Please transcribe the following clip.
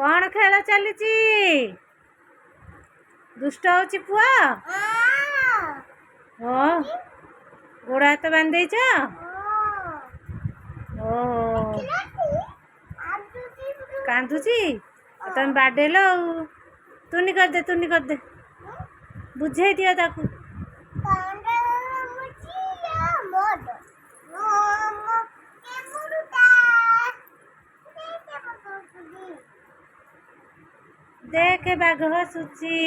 कौन खेल चली दुष्ट होची पुआ हो गोड़ हाथ बांध ओहो कांदुची तुम बाडेल तुनी कर दे बुझे दियो ताकू देखे बाघ हसुची